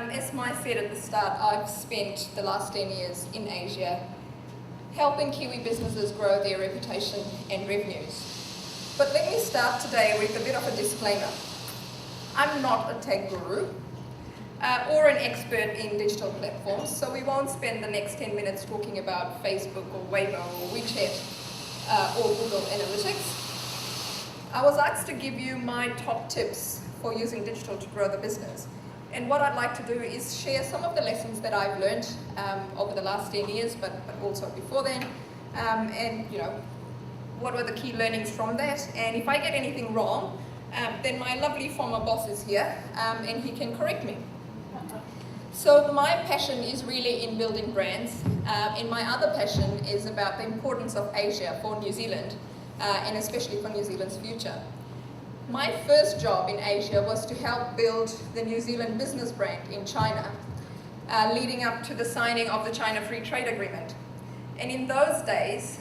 As Mai said at the start, I've spent the last 10 years in Asia helping Kiwi businesses grow their reputation and revenues. But let me start today with a bit of a disclaimer. I'm not a tech guru or an expert in digital platforms, so we won't spend the next 10 minutes talking about Facebook or Weibo or WeChat or Google Analytics. I was asked to give you my top tips for using digital to grow the business. And what I'd like to do is share some of the lessons that I've learned over the last 10 years, but also before then, and what were the key learnings from that. And if I get anything wrong, then my lovely former boss is here, and he can correct me. So my passion is really in building brands, and my other passion is about the importance of Asia for New Zealand, and especially for New Zealand's future. My first job in Asia was to help build the New Zealand business brand in China, leading up to the signing of the China Free Trade Agreement. And in those days,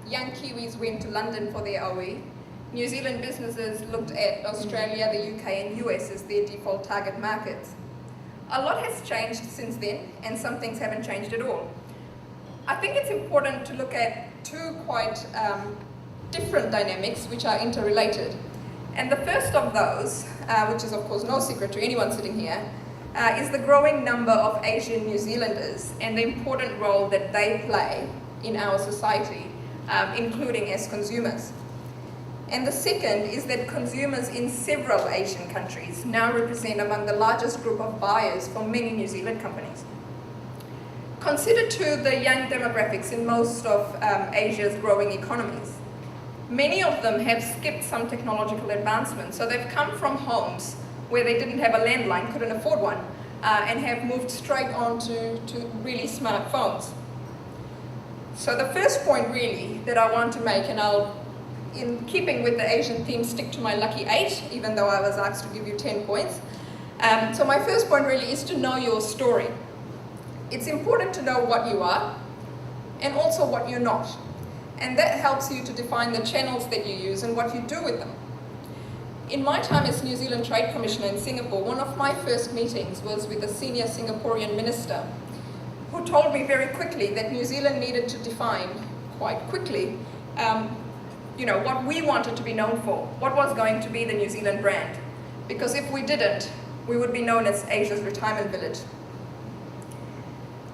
young Kiwis went to London for their OE. New Zealand businesses looked at Australia, the UK and US as their default target markets. A lot has changed since then, and some things haven't changed at all. I think it's important to look at two quite different dynamics which are interrelated. And the first of those, which is of course no secret to anyone sitting here, is the growing number of Asian New Zealanders and the important role that they play in our society, including as consumers. And the second is that consumers in several Asian countries now represent among the largest group of buyers for many New Zealand companies. Consider too the young demographics in most of Asia's growing economies. Many of them have skipped some technological advancements, so they've come from homes where they didn't have a landline, couldn't afford one, and have moved straight on to really smart phones. So the first point really that I want to make, and I'll, in keeping with the Asian theme, stick to my lucky 8, even though I was asked to give you 10 points. So my first point really is to know your story. It's important to know what you are, and also what you're not. And that helps you to define the channels that you use and what you do with them. In my time as New Zealand Trade Commissioner in Singapore, one of my first meetings was with a senior Singaporean minister who told me very quickly that New Zealand needed to define, quite quickly, what we wanted to be known for, what was going to be the New Zealand brand. Because if we didn't, we would be known as Asia's retirement village.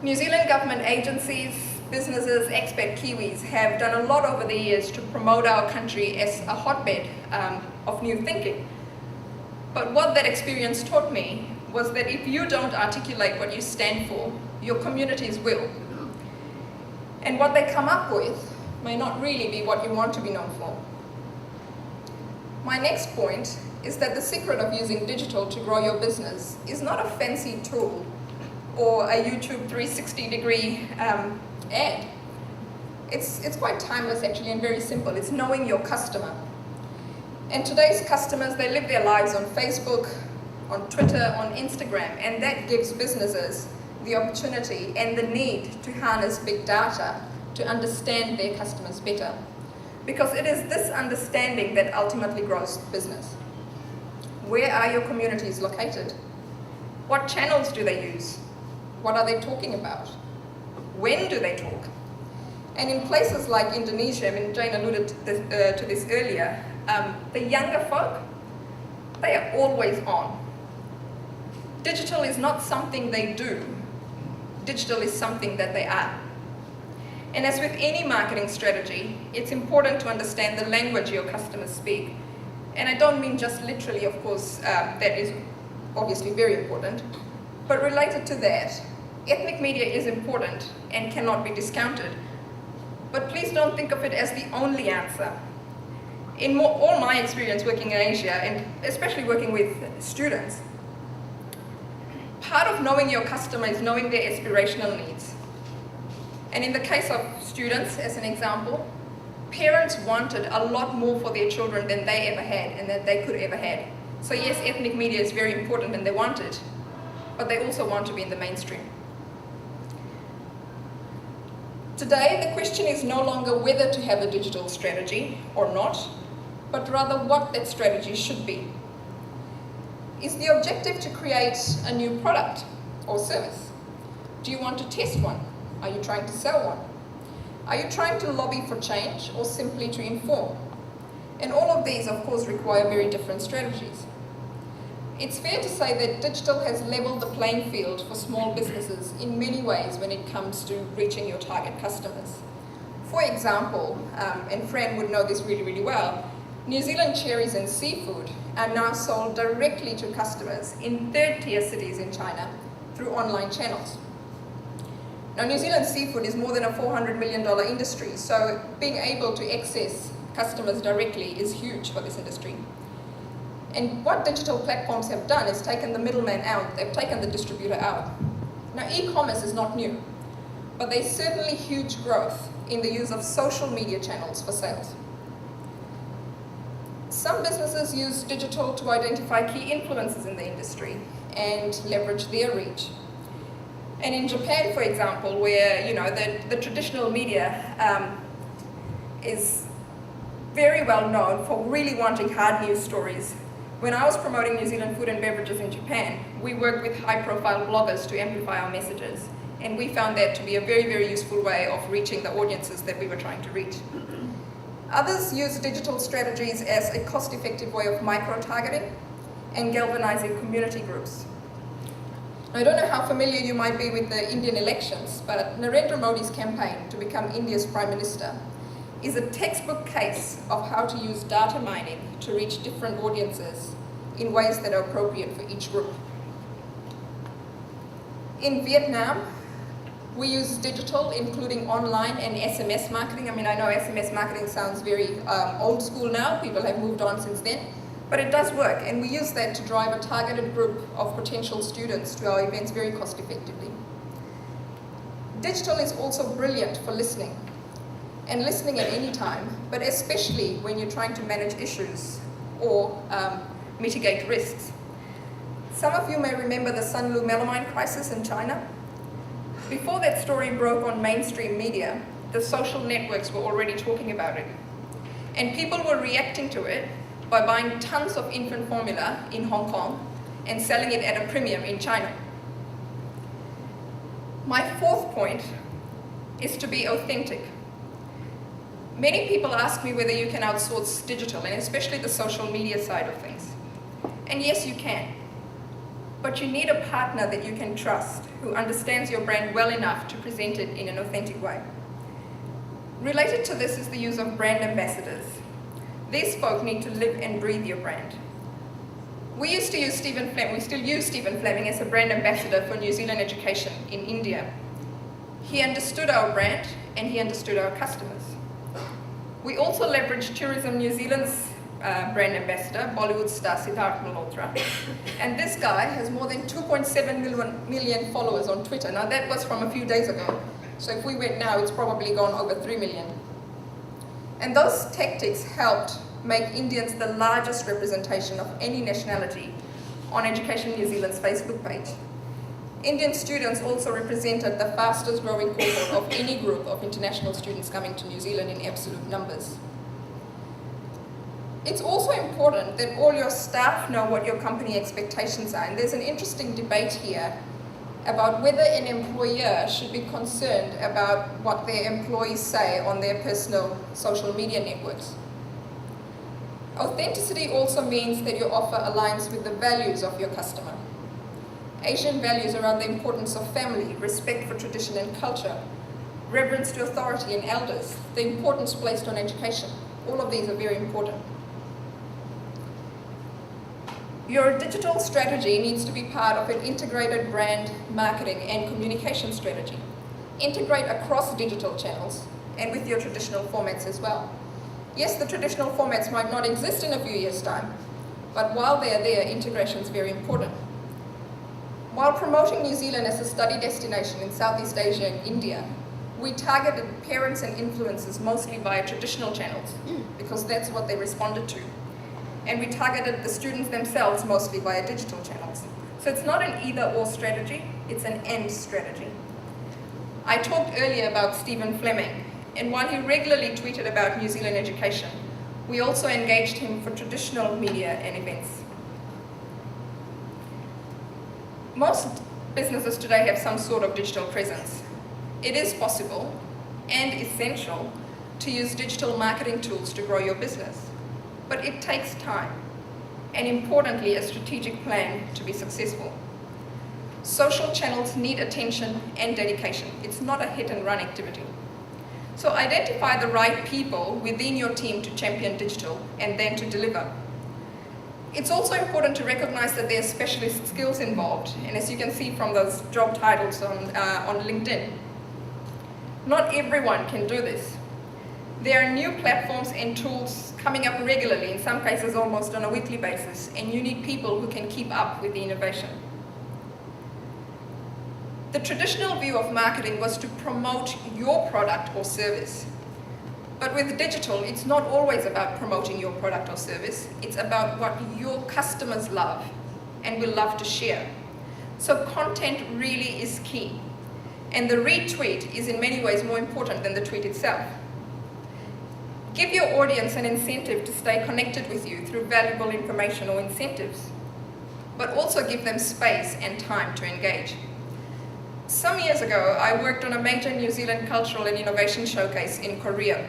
New Zealand government agencies, businesses, expat Kiwis have done a lot over the years to promote our country as a hotbed of new thinking. But what that experience taught me was that if you don't articulate what you stand for, your communities will. And what they come up with may not really be what you want to be known for. My next point is that the secret of using digital to grow your business is not a fancy tool or a YouTube 360-degree ad. It's quite timeless actually and very simple. It's knowing your customer. And today's customers, they live their lives on Facebook, on Twitter, on Instagram, and that gives businesses the opportunity and the need to harness big data to understand their customers better. Because it is this understanding that ultimately grows business. Where are your communities located? What channels do they use? What are they talking about? When do they talk? And in places like Indonesia, I mean, Jane alluded to this earlier, the younger folk, they are always on. Digital is not something they do. Digital is something that they are. And as with any marketing strategy, it's important to understand the language your customers speak. And I don't mean just literally, of course, that is obviously very important, but related to that, ethnic media is important and cannot be discounted. But please don't think of it as the only answer. In all my experience working in Asia, and especially working with students, part of knowing your customer is knowing their aspirational needs. And in the case of students, as an example, parents wanted a lot more for their children than they ever had and that they could ever had. So yes, ethnic media is very important and they want it, but they also want to be in the mainstream. Today, the question is no longer whether to have a digital strategy or not, but rather what that strategy should be. Is the objective to create a new product or service? Do you want to test one? Are you trying to sell one? Are you trying to lobby for change or simply to inform? And all of these, of course, require very different strategies. It's fair to say that digital has leveled the playing field for small businesses in many ways when it comes to reaching your target customers. For example, and Fran would know this really, really well, New Zealand cherries and seafood are now sold directly to customers in third-tier cities in China through online channels. Now, New Zealand seafood is more than a $400 million industry, so being able to access customers directly is huge for this industry. And what digital platforms have done is taken the middleman out, they've taken the distributor out. Now, e-commerce is not new, but there's certainly huge growth in the use of social media channels for sales. Some businesses use digital to identify key influencers in the industry and leverage their reach. And in Japan, for example, where the traditional media is very well known for really wanting hard news stories. When I was promoting New Zealand food and beverages in Japan, we worked with high-profile bloggers to amplify our messages. And we found that to be a very, very useful way of reaching the audiences that we were trying to reach. Others use digital strategies as a cost-effective way of micro-targeting and galvanizing community groups. I don't know how familiar you might be with the Indian elections, but Narendra Modi's campaign to become India's Prime Minister is a textbook case of how to use data mining to reach different audiences in ways that are appropriate for each group. In Vietnam, we use digital, including online and SMS marketing. I mean, I know SMS marketing sounds very old school now. People have moved on since then. But it does work, and we use that to drive a targeted group of potential students to our events very cost effectively. Digital is also brilliant for listening, and listening at any time, but especially when you're trying to manage issues or mitigate risks. Some of you may remember the Sunlu melamine crisis in China. Before that story broke on mainstream media, the social networks were already talking about it. And people were reacting to it by buying tons of infant formula in Hong Kong and selling it at a premium in China. My fourth point is to be authentic. Many people ask me whether you can outsource digital, and especially the social media side of things. And yes, you can. But you need a partner that you can trust, who understands your brand well enough to present it in an authentic way. Related to this is the use of brand ambassadors. These folk need to live and breathe your brand. We used to use Stephen Fleming, we still use Stephen Fleming as a brand ambassador for New Zealand education in India. He understood our brand and he understood our customers. We also leveraged Tourism New Zealand's brand ambassador, Bollywood star Siddharth Malhotra. And this guy has more than 2.7 million followers on Twitter. Now that was from a few days ago. So if we went now, it's probably gone over 3 million. And those tactics helped make Indians the largest representation of any nationality on Education New Zealand's Facebook page. Indian students also represented the fastest growing cohort of any group of international students coming to New Zealand in absolute numbers. It's also important that all your staff know what your company expectations are, and there's an interesting debate here about whether an employer should be concerned about what their employees say on their personal social media networks. Authenticity also means that your offer aligns with the values of your customer. Asian values around the importance of family, respect for tradition and culture, reverence to authority and elders, the importance placed on education. All of these are very important. Your digital strategy needs to be part of an integrated brand, marketing, and communication strategy. Integrate across digital channels and with your traditional formats as well. Yes, the traditional formats might not exist in a few years' time, but while they're there, integration is very important. While promoting New Zealand as a study destination in Southeast Asia and India, we targeted parents and influencers mostly via traditional channels, because that's what they responded to. And we targeted the students themselves mostly via digital channels. So it's not an either-or strategy, it's an and strategy. I talked earlier about Stephen Fleming, and while he regularly tweeted about New Zealand education, we also engaged him for traditional media and events. Most businesses today have some sort of digital presence. It is possible and essential to use digital marketing tools to grow your business, but it takes time and, importantly, a strategic plan to be successful. Social channels need attention and dedication. It's not a hit and run activity. So identify the right people within your team to champion digital and then to deliver. It's also important to recognize that there are specialist skills involved, and as you can see from those job titles on LinkedIn, not everyone can do this. There are new platforms and tools coming up regularly, in some cases almost on a weekly basis, and you need people who can keep up with the innovation. The traditional view of marketing was to promote your product or service. But with digital, it's not always about promoting your product or service. It's about what your customers love and will love to share. So content really is key. And the retweet is in many ways more important than the tweet itself. Give your audience an incentive to stay connected with you through valuable information or incentives, but also give them space and time to engage. Some years ago, I worked on a major New Zealand cultural and innovation showcase in Korea.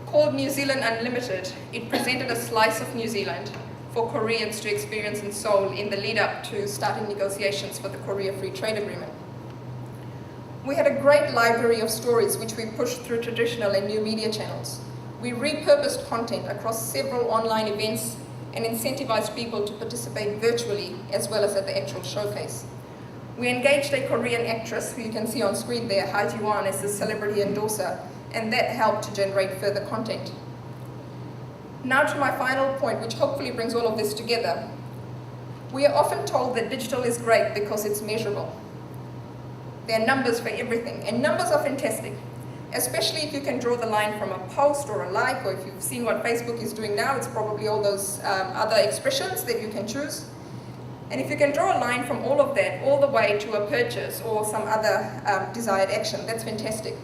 Called New Zealand Unlimited, it presented a slice of New Zealand for Koreans to experience in Seoul in the lead up to starting negotiations for the Korea Free Trade Agreement. We had a great library of stories which we pushed through traditional and new media channels. We repurposed content across several online events and incentivized people to participate virtually as well as at the actual showcase. We engaged a Korean actress, who you can see on screen there, Ha Ji-won, as the celebrity endorser, and that helped to generate further content. Now to my final point, which hopefully brings all of this together. We are often told that digital is great because it's measurable. There are numbers for everything, and numbers are fantastic, especially if you can draw the line from a post or a like, or if you've seen what Facebook is doing now, it's probably all those other expressions that you can choose. And if you can draw a line from all of that all the way to a purchase or some other desired action, that's fantastic.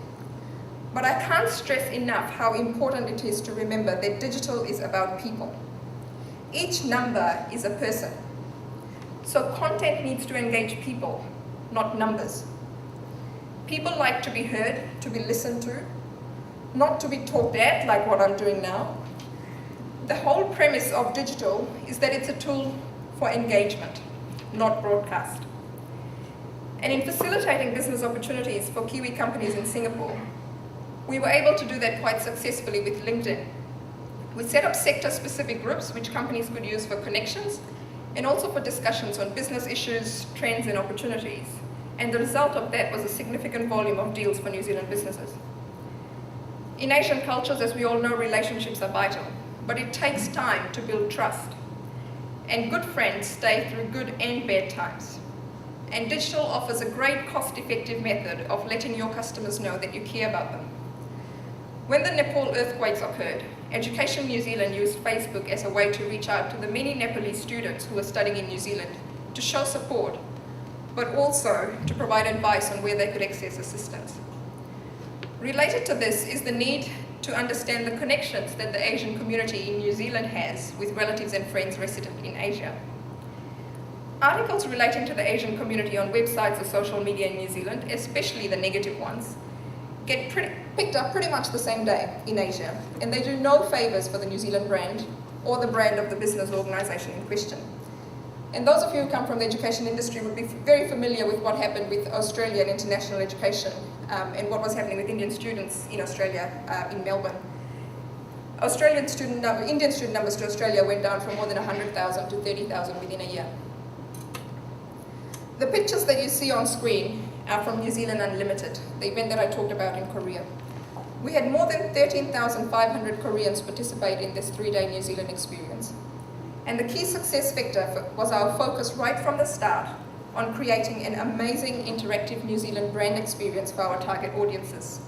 But I can't stress enough how important it is to remember that digital is about people. Each number is a person. So content needs to engage people, not numbers. People like to be heard, to be listened to, not to be talked at like what I'm doing now. The whole premise of digital is that it's a tool for engagement, not broadcast. And in facilitating business opportunities for Kiwi companies in Singapore, we were able to do that quite successfully with LinkedIn. We set up sector-specific groups which companies could use for connections and also for discussions on business issues, trends and opportunities. And the result of that was a significant volume of deals for New Zealand businesses. In Asian cultures, as we all know, relationships are vital, but it takes time to build trust. And good friends stay through good and bad times. And digital offers a great cost-effective method of letting your customers know that you care about them. When the Nepal earthquakes occurred, Education New Zealand used Facebook as a way to reach out to the many Nepalese students who were studying in New Zealand to show support, but also to provide advice on where they could access assistance. Related to this is the need to understand the connections that the Asian community in New Zealand has with relatives and friends resident in Asia. Articles relating to the Asian community on websites or social media in New Zealand, especially the negative ones, get picked up pretty much the same day in Asia, and they do no favours for the New Zealand brand or the brand of the business organisation in question. And those of you who come from the education industry would be very familiar with what happened with Australia and international education and what was happening with Indian students in Australia, in Melbourne. Indian student numbers to Australia went down from more than 100,000 to 30,000 within a year. The pictures that you see on screen are from New Zealand Unlimited, the event that I talked about in Korea. We had more than 13,500 Koreans participate in this 3-day New Zealand experience. And the key success factor was our focus right from the start on creating an amazing interactive New Zealand brand experience for our target audiences.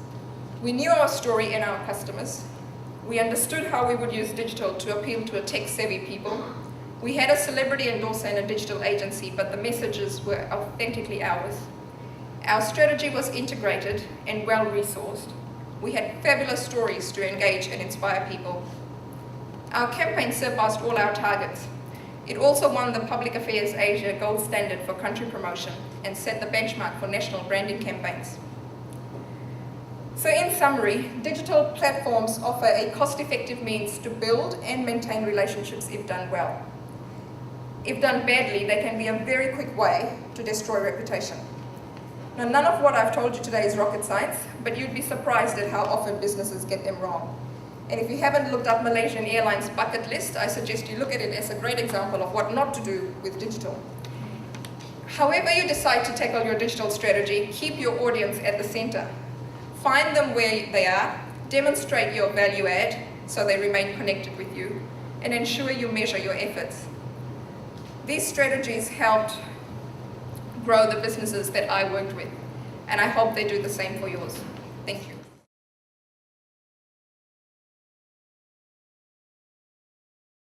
We knew our story and our customers. We understood how we would use digital to appeal to a tech-savvy people. We had a celebrity endorser and a digital agency, but the messages were authentically ours. Our strategy was integrated and well-resourced. We had fabulous stories to engage and inspire people. Our campaign surpassed all our targets. It also won the Public Affairs Asia Gold Standard for country promotion and set the benchmark for national branding campaigns. So in summary, digital platforms offer a cost-effective means to build and maintain relationships if done well. If done badly, they can be a very quick way to destroy reputation. Now, none of what I've told you today is rocket science, but you'd be surprised at how often businesses get them wrong. And if you haven't looked up Malaysian Airlines' bucket list, I suggest you look at it as a great example of what not to do with digital. However you decide to tackle your digital strategy, keep your audience at the center. Find them where they are, demonstrate your value add so they remain connected with you, and ensure you measure your efforts. These strategies helped grow the businesses that I worked with, and I hope they do the same for yours. Thank you.